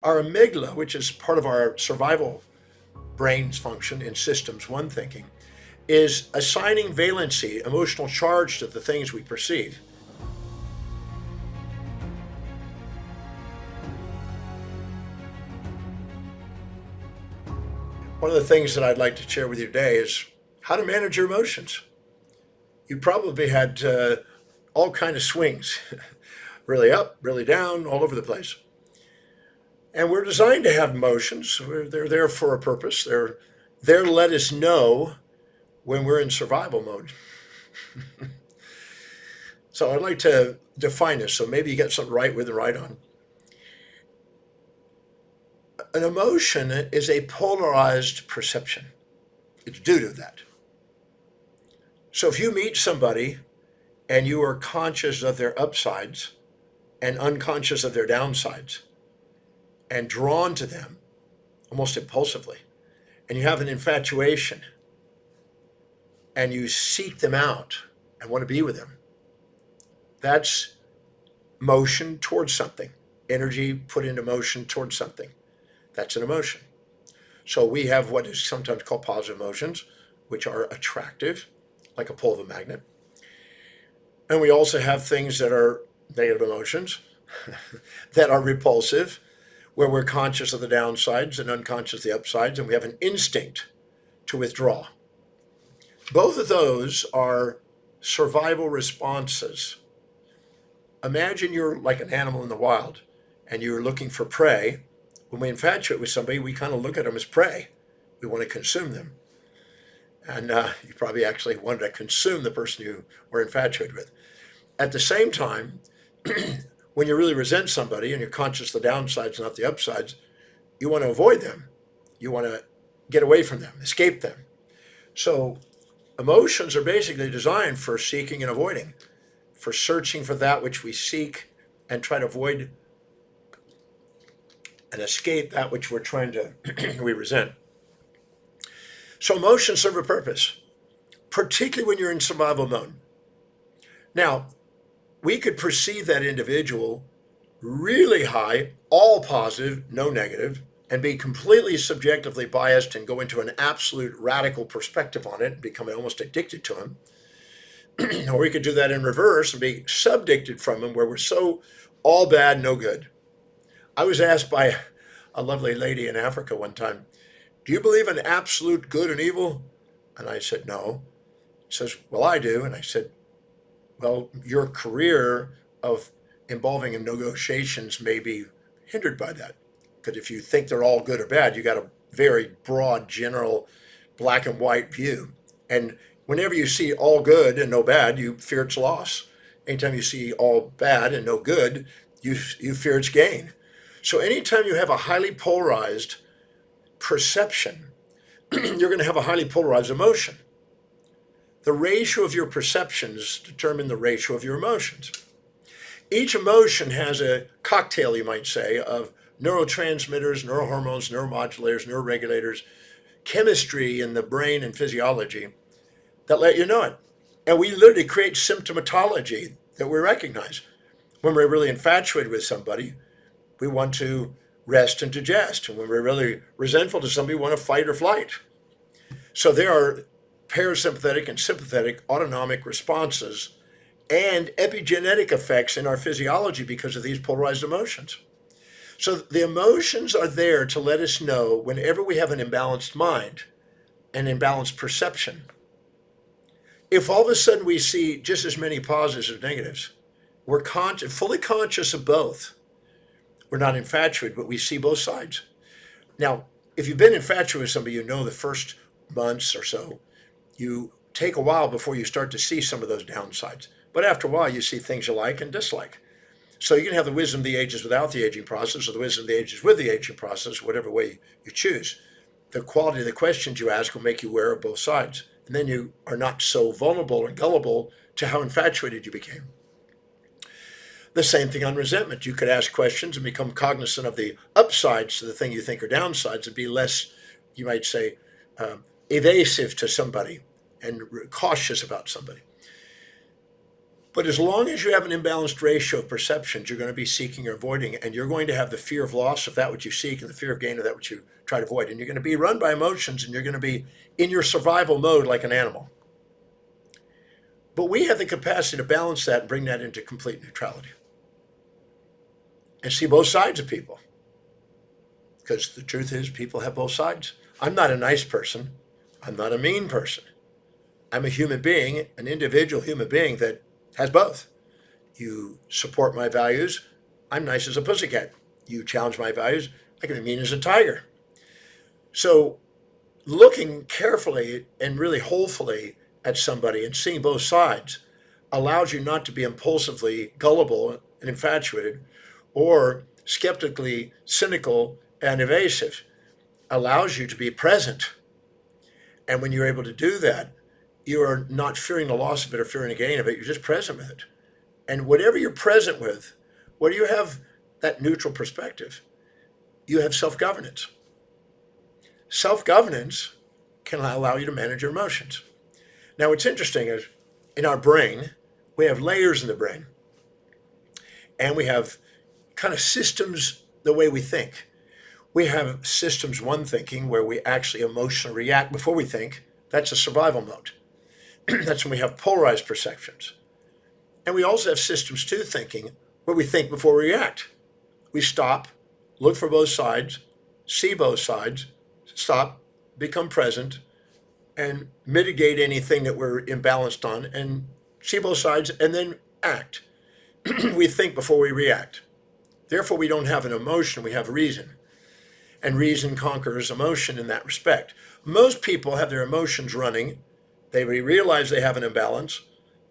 Our amygdala, which is part of our survival brain's function in systems one thinking, is assigning valency, emotional charge to the things we perceive. One of the things that I'd like to share with you today is how to manage your emotions. You probably had all kind of swings, really up, really down, all over the place. And we're designed to have emotions. They're there for a purpose. They're there to let us know when we're in survival mode. So I'd like to define this so maybe you get something right with and right on. An emotion is a polarized perception. It's due to that. So if you meet somebody and you are conscious of their upsides and unconscious of their downsides and drawn to them almost impulsively, and you have an infatuation and you seek them out and want to be with them, that's motion towards something, energy put into motion towards something. That's an emotion. So we have what is sometimes called positive emotions, which are attractive, like a pull of a magnet. And we also have things that are negative emotions that are repulsive, where we're conscious of the downsides and unconscious of the upsides, and we have an instinct to withdraw. Both of those are survival responses. Imagine you're like an animal in the wild and you're looking for prey. When we infatuate with somebody, we kind of look at them as prey. We want to consume them. And you probably actually wanted to consume the person you were infatuated with. At the same time, when you really resent somebody and you're conscious of the downsides, not the upsides, you want to avoid them. You want to get away from them, escape them. So emotions are basically designed for seeking and avoiding, for searching for that which we seek and try to avoid and escape that which we're trying to we resent. So emotions serve a purpose, particularly when you're in survival mode. Now, we could perceive that individual really high, all positive, no negative, and be completely subjectively biased and go into an absolute radical perspective on it and become almost addicted to him. Or we could do that in reverse and be subjected from him, where we're so all bad, no good. I was asked by a lovely lady in Africa one time, "Do you believe in absolute good and evil?" And I said, "No." She says, "Well, I do." And I said, "Well, your career of involving in negotiations may be hindered by that. Because if you think they're all good or bad, you got a very broad, general, black and white view. And whenever you see all good and no bad, you fear its loss. Anytime you see all bad and no good, you fear its gain. So anytime you have a highly polarized perception, you're going to have a highly polarized emotion. The ratio of your perceptions determine the ratio of your emotions. Each emotion has a cocktail, you might say, of neurotransmitters, neurohormones, neuromodulators, neuroregulators, chemistry in the brain and physiology that let you know it. And we literally create symptomatology that we recognize. When we're really infatuated with somebody, we want to rest and digest. And when we're really resentful to somebody, we want to fight or flight. So there are parasympathetic and sympathetic autonomic responses and epigenetic effects in our physiology because of these polarized emotions. So the emotions are there to let us know whenever we have an imbalanced mind, an imbalanced perception. If all of a sudden we see just as many positives as negatives, we're fully conscious of both. We're not infatuated, but we see both sides. Now, if you've been infatuated with somebody, you know the first months or so, you take a while before you start to see some of those downsides. But after a while, you see things you like and dislike. So you can have the wisdom of the ages without the aging process, or the wisdom of the ages with the aging process, whatever way you choose. The quality of the questions you ask will make you aware of both sides. And then you are not so vulnerable and gullible to how infatuated you became. The same thing on resentment. You could ask questions and become cognizant of the upsides to the thing you think are downsides and be less, you might say, evasive to somebody and cautious about somebody. But as long as you have an imbalanced ratio of perceptions, you're going to be seeking or avoiding, and you're going to have the fear of loss of that which you seek and the fear of gain of that which you try to avoid. And you're going to be run by emotions, and you're going to be in your survival mode like an animal. But we have the capacity to balance that and bring that into complete neutrality and see both sides of people. Because the truth is, people have both sides. I'm not a nice person. I'm not a mean person. I'm a human being, an individual human being that has both. You support my values, I'm nice as a pussycat. You challenge my values, I can be mean as a tiger. So looking carefully and really wholefully at somebody and seeing both sides allows you not to be impulsively gullible and infatuated or skeptically cynical and evasive. Allows you to be present. And when you're able to do that, you are not fearing the loss of it or fearing the gain of it. You're just present with it. And whatever you're present with, whether you have that neutral perspective, you have self-governance. Self-governance can allow you to manage your emotions. Now, what's interesting is in our brain, we have layers in the brain. And we have kind of systems the way we think. We have systems one thinking where we actually emotionally react before we think. That's a survival mode. That's when we have polarized perceptions. And we also have systems two thinking where we think before we react. We stop, look for both sides, see both sides, stop, become present, and mitigate anything that we're imbalanced on, and see both sides, and then act. We think before we react. Therefore, we don't have an emotion, we have reason. And reason conquers emotion in that respect. Most people have their emotions running. They realize they have an imbalance,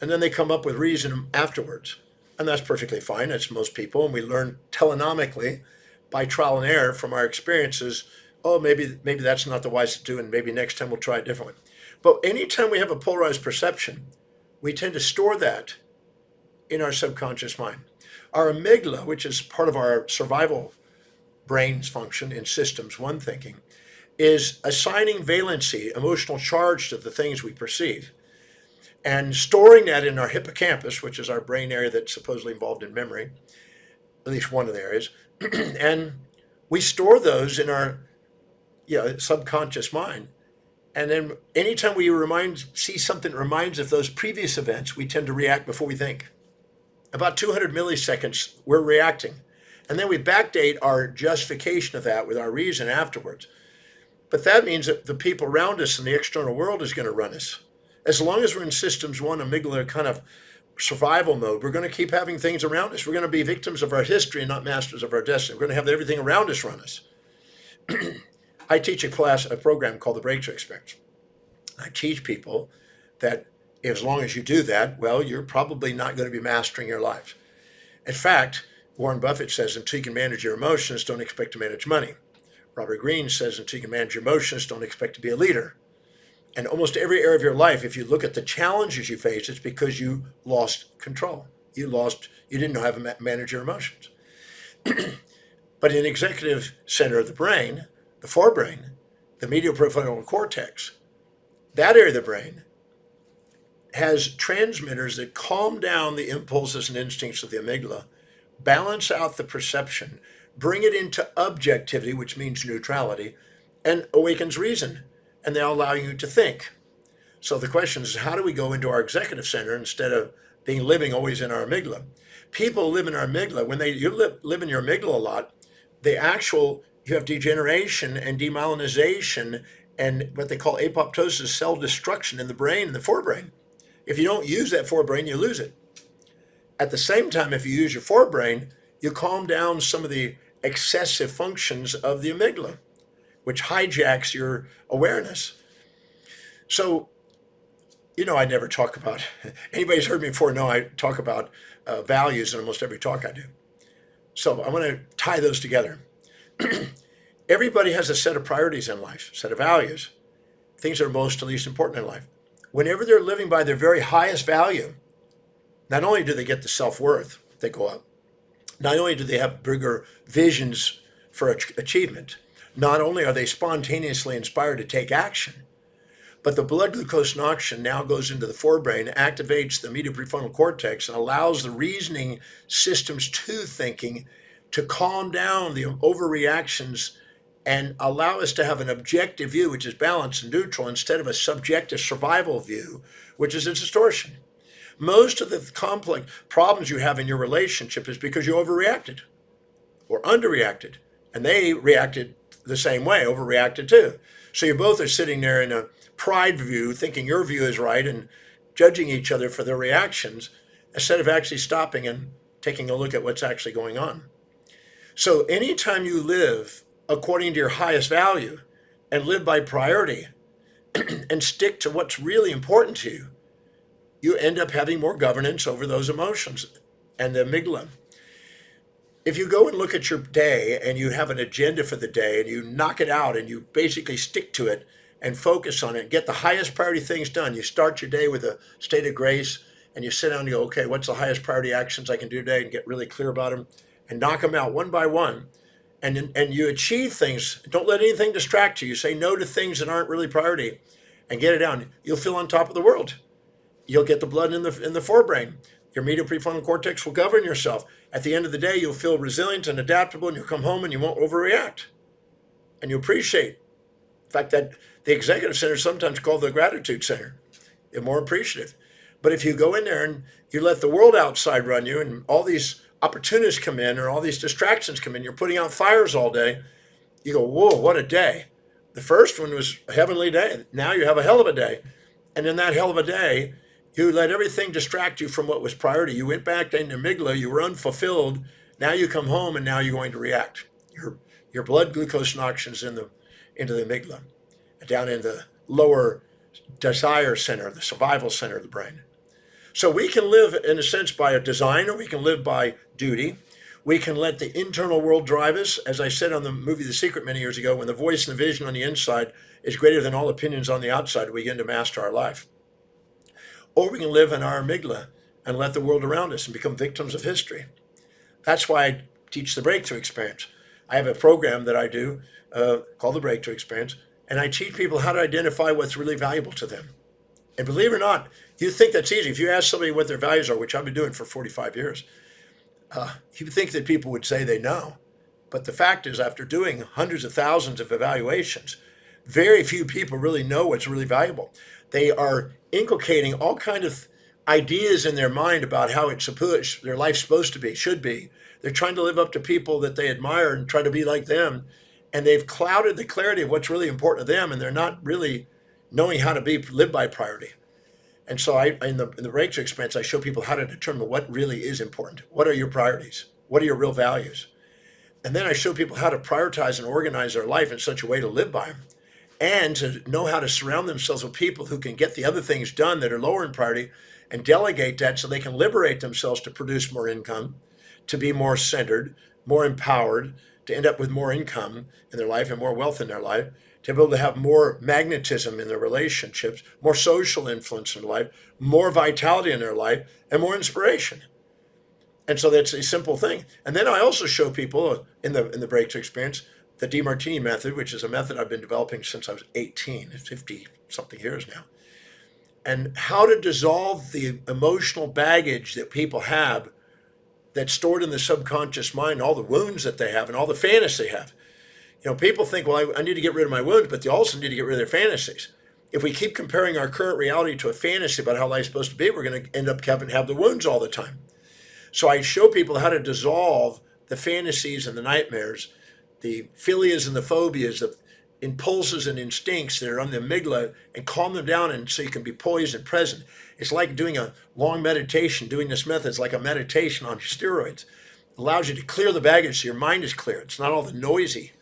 and then they come up with reason afterwards. And that's perfectly fine. That's most people. And we learn telenomically by trial and error from our experiences, oh, maybe that's not the wise to do, and maybe next time we'll try it differently. But anytime we have a polarized perception, we tend to store that in our subconscious mind. Our amygdala, which is part of our survival brain's function in systems one thinking, is assigning valency, emotional charge to the things we perceive, and storing that in our hippocampus, which is our brain area that's supposedly involved in memory, at least one of the areas. And we store those in our subconscious mind. And then anytime we see something that reminds us of those previous events, we tend to react before we think. About 200 milliseconds, we're reacting. And then we backdate our justification of that with our reason afterwards. But that means that the people around us in the external world is going to run us. As long as we're in systems one, amygdala kind of survival mode, we're going to keep having things around us. We're going to be victims of our history and not masters of our destiny. We're going to have everything around us run us. I teach a program called the Breakthrough Experience. I teach people that as long as you do that, well, you're probably not going to be mastering your life. In fact, Warren Buffett says, until you can manage your emotions, don't expect to manage money. Robert Greene says, until you can manage your emotions, don't expect to be a leader. And almost every area of your life, if you look at the challenges you face, it's because you lost control. You didn't know how to manage your emotions. But in the executive center of the brain, the forebrain, the medial prefrontal cortex, that area of the brain has transmitters that calm down the impulses and instincts of the amygdala, balance out the perception, bring it into objectivity, which means neutrality, and awakens reason. And they allow you to think. So the question is, how do we go into our executive center instead of living always in our amygdala? People live in our amygdala. When you live in your amygdala a lot, you have degeneration and demyelinization and what they call apoptosis, cell destruction in the brain, in the forebrain. If you don't use that forebrain, you lose it. At the same time, if you use your forebrain, you calm down some of the excessive functions of the amygdala, which hijacks your awareness. So, I never talk about, anybody's heard me before know I talk about values in almost every talk I do. So I want to tie those together. Everybody has a set of priorities in life, set of values, things that are most to least important in life. Whenever they're living by their very highest value, not only do they get the self-worth, they go up, not only do they have bigger visions for achievement, not only are they spontaneously inspired to take action, But the blood glucose oxygen now goes into the forebrain, activates the medial prefrontal cortex, and allows the reasoning systems to thinking to calm down the overreactions and allow us to have an objective view, which is balanced and neutral, instead of a subjective survival view, which is a distortion. Most of the complex problems you have in your relationship is because you overreacted or underreacted, and they reacted the same way, overreacted too. So you both are sitting there in a pride view, thinking your view is right and judging each other for their reactions, instead of actually stopping and taking a look at what's actually going on. So anytime you live according to your highest value and live by priority and stick to what's really important to you, you end up having more governance over those emotions and the amygdala. If you go and look at your day and you have an agenda for the day and you knock it out and you basically stick to it and focus on it, get the highest priority things done. You start your day with a state of grace and you sit down and you go, okay, what's the highest priority actions I can do today, and get really clear about them and knock them out one by one. And you achieve things. Don't let anything distract you. You say no to things that aren't really priority and get it down. You'll feel on top of the world. You'll get the blood in the forebrain. Your medial prefrontal cortex will govern yourself. At the end of the day, you'll feel resilient and adaptable, and you'll come home and you won't overreact. And you appreciate. In fact, that the executive center is sometimes called the gratitude center. You're more appreciative. But if you go in there and you let the world outside run you, and all these opportunities come in or all these distractions come in, you're putting out fires all day, you go, whoa, what a day. The first one was a heavenly day. Now you have a hell of a day. And in that hell of a day, you let everything distract you from what was priority. You went back into amygdala, you were unfulfilled. Now you come home and now you're going to react. Your blood glucose oxygen's into the amygdala, down in the lower desire center, the survival center of the brain. So we can live, in a sense, by a design, or we can live by duty. We can let the internal world drive us. As I said on the movie The Secret many years ago, when the voice and the vision on the inside is greater than all opinions on the outside, we begin to master our life. Or we can live in our amygdala and let the world around us and become victims of history. That's why I teach the breakthrough experience. I have a program that I do called the breakthrough experience, and I teach people how to identify what's really valuable to them. And believe it or not, you think that's easy. If you ask somebody what their values are, which I've been doing for 45 years, you would think that people would say they know. But the fact is, after doing hundreds of thousands of evaluations, very few people really know what's really valuable. They are inculcating all kinds of ideas in their mind about how it's supposed, their life's supposed to be, should be. They're trying to live up to people that they admire and try to be like them. And they've clouded the clarity of what's really important to them, and they're not really knowing how to live by priority. And so in the breakthrough experience, I show people how to determine what really is important. What are your priorities? What are your real values? And then I show people how to prioritize and organize their life in such a way to live by them, and to know how to surround themselves with people who can get the other things done that are lower in priority and delegate that so they can liberate themselves to produce more income, to be more centered, more empowered, to end up with more income in their life and more wealth in their life, to be able to have more magnetism in their relationships, more social influence in their life, more vitality in their life, and more inspiration. And so that's a simple thing. And then I also show people in the breakthrough experience the Demartini method, which is a method I've been developing since I was 18, 50 something years now, and how to dissolve the emotional baggage that people have that's stored in the subconscious mind, all the wounds that they have and all the fantasies they have. You know, people think, well, I need to get rid of my wounds, but they also need to get rid of their fantasies. If we keep comparing our current reality to a fantasy about how life's supposed to be, we're going to end up having to have the wounds all the time. So I show people how to dissolve the fantasies and the nightmares, the philias and the phobias, the impulses and instincts that are on the amygdala, and calm them down, and so you can be poised and present. It's like doing a long meditation. Doing this method is like a meditation on steroids. It allows you to clear the baggage so your mind is clear. It's not all the noisy.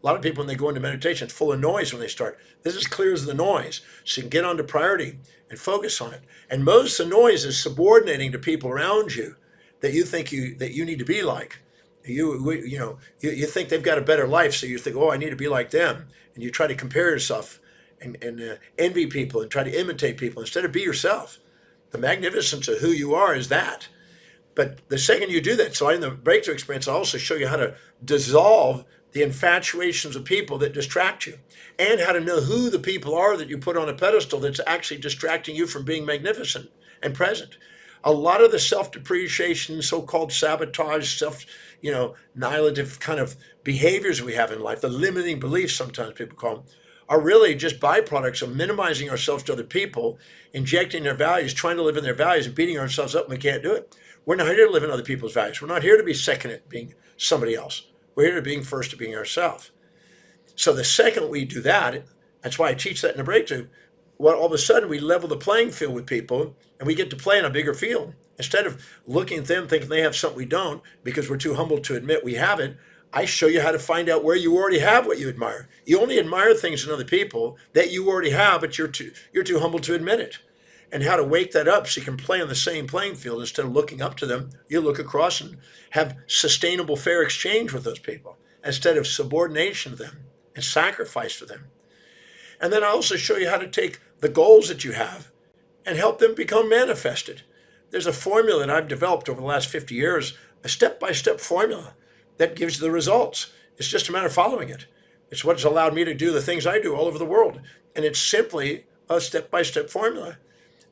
A lot of people, when they go into meditation, it's full of noise when they start. This is clear as the noise, so you can get onto priority and focus on it. And most of the noise is subordinating to people around you that you think that you need to be like. You think they've got a better life, so you think, oh, I need to be like them, and you try to compare yourself and envy people and try to imitate people instead of be yourself. The magnificence of who you are is that. But the second you do that, so in the breakthrough experience, I also show you how to dissolve the infatuations of people that distract you, and how to know who the people are that you put on a pedestal that's actually distracting you from being magnificent and present. A lot of the self-depreciation, so-called sabotage, annihilative kind of behaviors we have in life, the limiting beliefs sometimes people call them, are really just byproducts of minimizing ourselves to other people, injecting their values, trying to live in their values, and beating ourselves up when we can't do it. We're not here to live in other people's values. We're not here to be second at being somebody else. We're here to being first at being ourselves. So the second we do that, that's why I teach that in the breakthrough, well, all of a sudden we level the playing field with people and we get to play in a bigger field. Instead of looking at them thinking they have something we don't because we're too humble to admit we have it, I show you how to find out where you already have what you admire. You only admire things in other people that you already have, but you're too humble to admit it. And how to wake that up so you can play on the same playing field. Instead of looking up to them, you look across and have sustainable, fair exchange with those people instead of subordination to them and sacrifice to them. And then I also show you how to take the goals that you have and help them become manifested. There's a formula that I've developed over the last 50 years, a step-by-step formula that gives you the results. It's just a matter of following it. It's what's allowed me to do the things I do all over the world. And it's simply a step-by-step formula.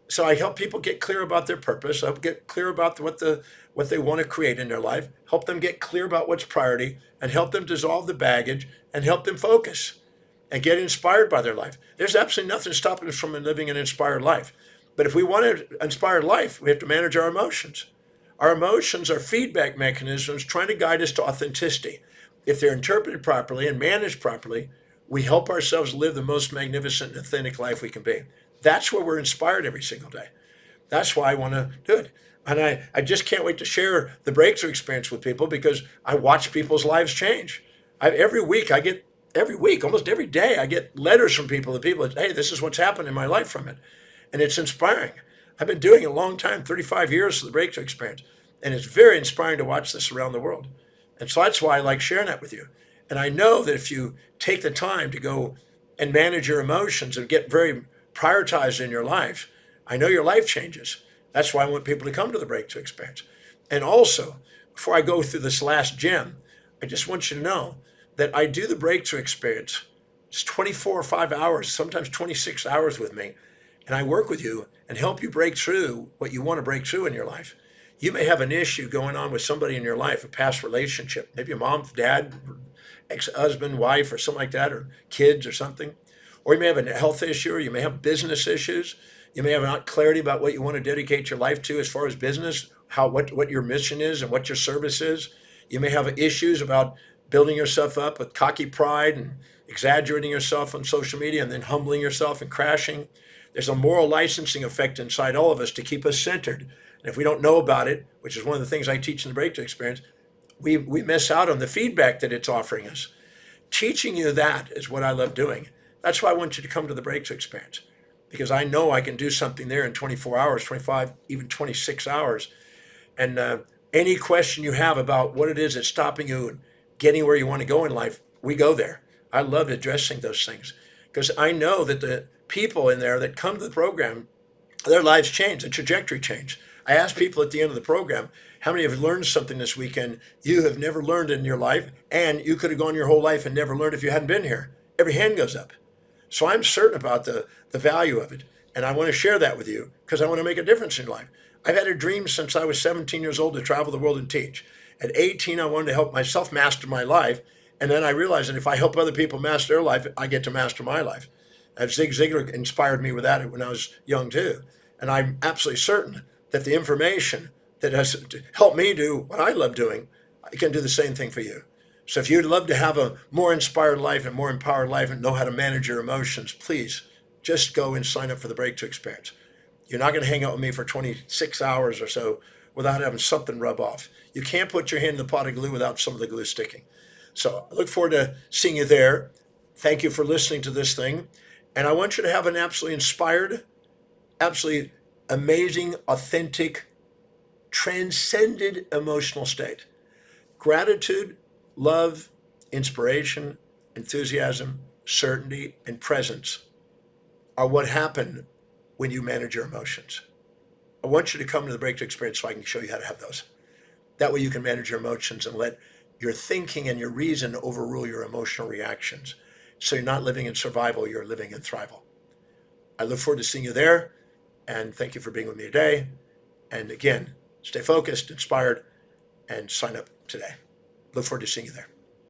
So I help people get clear about their purpose. I get clear about what they want to create in their life, help them get clear about what's priority, and help them dissolve the baggage and help them focus and get inspired by their life. There's absolutely nothing stopping us from living an inspired life. But if we want an inspired life, we have to manage our emotions. Our emotions are feedback mechanisms trying to guide us to authenticity. If they're interpreted properly and managed properly, we help ourselves live the most magnificent and authentic life we can be. That's where we're inspired every single day. That's why I want to do it. And I just can't wait to share the breakthrough experience with people because I watch people's lives change. Every week, almost every day, I get letters from people, hey, this is what's happened in my life from it. And it's inspiring. I've been doing it a long time, 35 years for the breakthrough experience. And it's very inspiring to watch this around the world. And so that's why I like sharing that with you. And I know that if you take the time to go and manage your emotions and get very prioritized in your life, I know your life changes. That's why I want people to come to the breakthrough experience. And also, before I go through this last gem, I just want you to know that I do the breakthrough experience. It's 24 or 5 hours, sometimes 26 hours with me. And I work with you and help you break through what you want to break through in your life. You may have an issue going on with somebody in your life, a past relationship, maybe a mom, dad, ex-husband, wife, or something like that, or kids or something. Or you may have a health issue, or you may have business issues. You may have not clarity about what you want to dedicate your life to as far as business, what your mission is and what your service is. You may have issues about building yourself up with cocky pride and exaggerating yourself on social media and then humbling yourself and crashing. There's a moral licensing effect inside all of us to keep us centered. And if we don't know about it, which is one of the things I teach in the breakthrough experience, we miss out on the feedback that it's offering us. Teaching you that is what I love doing. That's why I want you to come to the breakthrough experience, because I know I can do something there in 24 hours, 25, even 26 hours. And any question you have about what it is that's stopping you and getting where you want to go in life, we go there. I love addressing those things because I know that the people in there that come to the program, their lives change, the trajectory change. I ask people at the end of the program, how many have learned something this weekend you have never learned in your life, and you could have gone your whole life and never learned if you hadn't been here? Every hand goes up. So I'm certain about the value of it, and I want to share that with you because I want to make a difference in life. I've had a dream since I was 17 years old to travel the world and teach. At 18, I wanted to help myself master my life, and then I realized that if I help other people master their life, I get to master my life. Zig Ziglar inspired me with that when I was young too. And I'm absolutely certain that the information that has helped me do what I love doing, I can do the same thing for you. So if you'd love to have a more inspired life and more empowered life and know how to manage your emotions, please just go and sign up for the breakthrough experience. You're not going to hang out with me for 26 hours or so without having something rub off. You can't put your hand in the pot of glue without some of the glue sticking. So I look forward to seeing you there. Thank you for listening to this thing. And I want you to have an absolutely inspired, absolutely amazing, authentic, transcended emotional state. Gratitude, love, inspiration, enthusiasm, certainty, and presence are what happen when you manage your emotions. I want you to come to the breakthrough experience so I can show you how to have those. That way you can manage your emotions and let your thinking and your reason overrule your emotional reactions. So you're not living in survival, you're living in thrival. I look forward to seeing you there, and thank you for being with me today. And again, stay focused, inspired, and sign up today. Look forward to seeing you there.